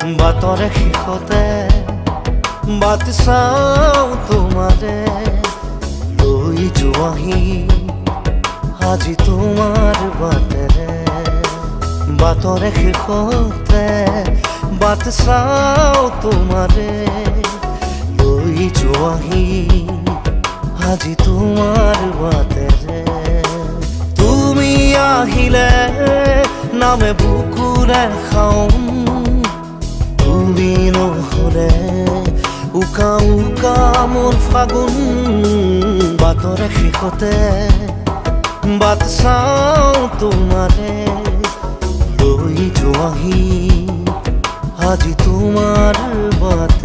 বাটৰে শেষতে বাট চাওঁ তোমাৰে লৈ যোৱাহি আজি তোমাৰ বাটেৰে। বাটৰে শেষতে বাট চাওঁ তোমাৰে লৈ যোৱাহি আজি তোমাৰ বাটেৰে। তুমি আহিলে নামে বুকুৰে খাওঁ, তুমি নহ'লে উকা উকা মোৰ ফাগুন। বাটৰে শেষতে বাট চাওঁ তোমাৰে লৈ যোৱাহি আজি তোমাৰ বাট।